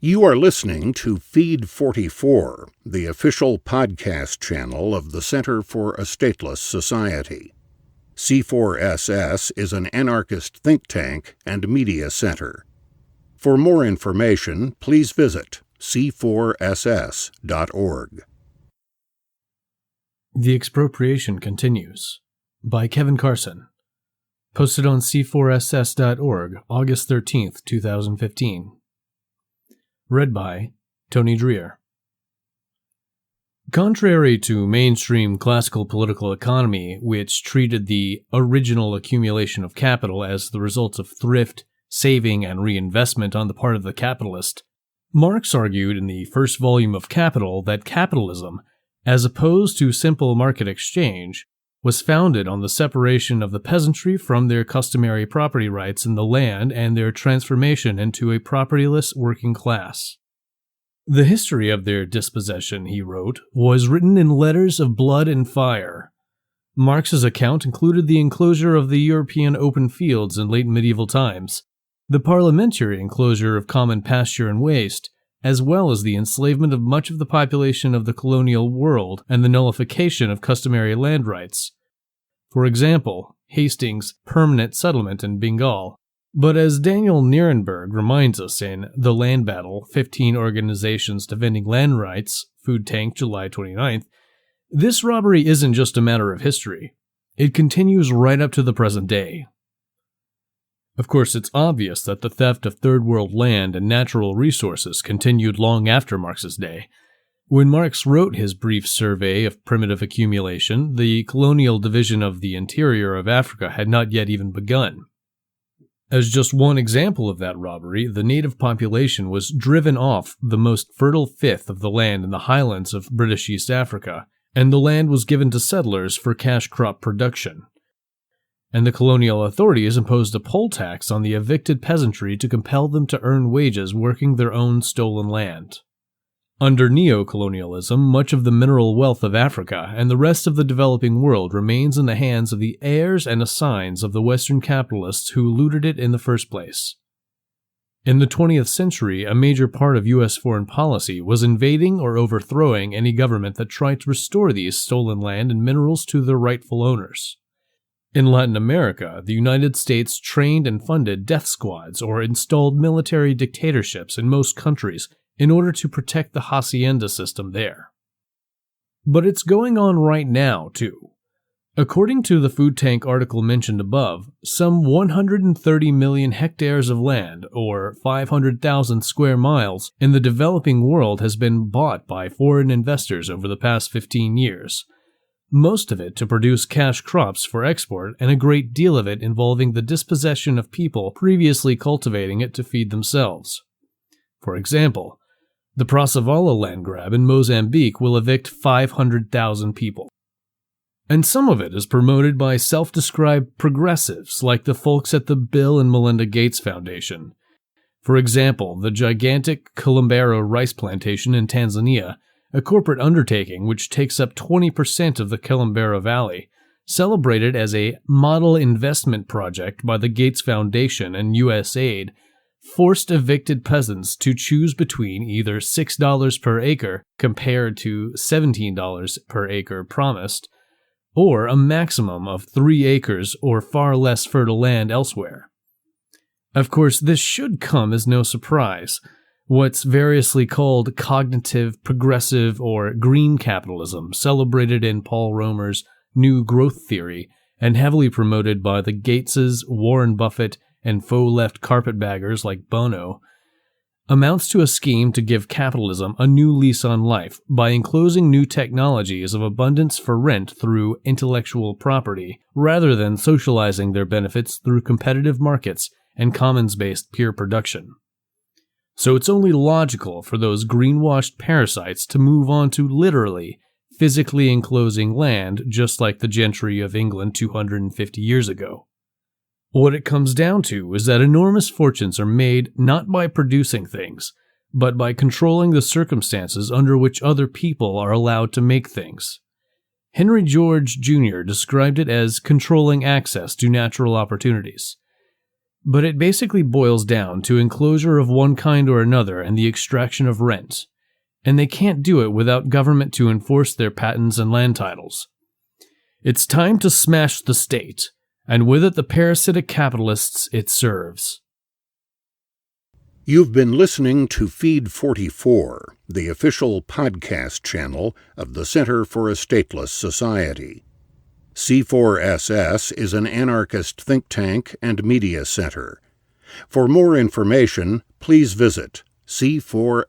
You are listening to Feed 44, the official podcast channel of the Center for a Stateless Society. C4SS is an anarchist think tank and media center. For more information, please visit c4ss.org. The Expropriation Continues by Kevin Carson. Posted on c4ss.org, August 13th, 2015. Read by Tony Dreher. Contrary to mainstream classical political economy, which treated the original accumulation of capital as the result of thrift, saving, and reinvestment on the part of the capitalist, Marx argued in the first volume of Capital that capitalism, as opposed to simple market exchange, was founded on the separation of the peasantry from their customary property rights in the land and their transformation into a propertyless working class. The history of their dispossession, he wrote, was written in letters of blood and fire. Marx's account included the enclosure of the European open fields in late medieval times, the parliamentary enclosure of common pasture and waste, as well as the enslavement of much of the population of the colonial world and the nullification of customary land rights. For example, Hastings' permanent settlement in Bengal. But as Daniel Nierenberg reminds us in The Land Battle, 15 Organizations Defending Land Rights, Food Tank, July 29th, this robbery isn't just a matter of history. It continues right up to the present day. Of course, it's obvious that the theft of third world land and natural resources continued long after Marx's day. When Marx wrote his brief survey of primitive accumulation, the colonial division of the interior of Africa had not yet even begun. As just one example of that robbery, the native population was driven off the most fertile fifth of the land in the highlands of British East Africa, and the land was given to settlers for cash crop production. And the colonial authorities imposed a poll tax on the evicted peasantry to compel them to earn wages working their own stolen land. Under neo-colonialism, much of the mineral wealth of Africa and the rest of the developing world remains in the hands of the heirs and assigns of the Western capitalists who looted it in the first place. In the 20th century, a major part of U.S. foreign policy was invading or overthrowing any government that tried to restore these stolen land and minerals to their rightful owners. In Latin America, the United States trained and funded death squads or installed military dictatorships in most countries in order to protect the hacienda system there. But it's going on right now, too. According to the Food Tank article mentioned above, some 130 million hectares of land, or 500,000 square miles, in the developing world has been bought by foreign investors over the past 15 years. Most of it to produce cash crops for export, and a great deal of it involving the dispossession of people previously cultivating it to feed themselves. For example, the Prasavala land grab in Mozambique will evict 500,000 people. And some of it is promoted by self-described progressives like the folks at the Bill and Melinda Gates Foundation. For example, the gigantic Kilimanjaro rice plantation in Tanzania, a corporate undertaking which takes up 20% of the Kilimanjaro Valley, celebrated as a model investment project by the Gates Foundation and USAID, forced evicted peasants to choose between either $6 per acre, compared to $17 per acre promised, or a maximum of 3 acres or far less fertile land elsewhere. Of course, this should come as no surprise. What's variously called cognitive, progressive, or green capitalism, celebrated in Paul Romer's New Growth Theory and heavily promoted by the Gateses, Warren Buffett, and faux-left carpetbaggers like Bono, amounts to a scheme to give capitalism a new lease on life by enclosing new technologies of abundance for rent through intellectual property, rather than socializing their benefits through competitive markets and commons-based peer production. So it's only logical for those greenwashed parasites to move on to literally, physically enclosing land just like the gentry of England 250 years ago. What it comes down to is that enormous fortunes are made not by producing things, but by controlling the circumstances under which other people are allowed to make things. Henry George Jr. described it as controlling access to natural opportunities. But it basically boils down to enclosure of one kind or another and the extraction of rent. And they can't do it without government to enforce their patents and land titles. It's time to smash the state, and with it the parasitic capitalists it serves. You've been listening to Feed 44, the official podcast channel of the Center for a Stateless Society. C4SS is an anarchist think tank and media center. For more information, please visit c4ss.org.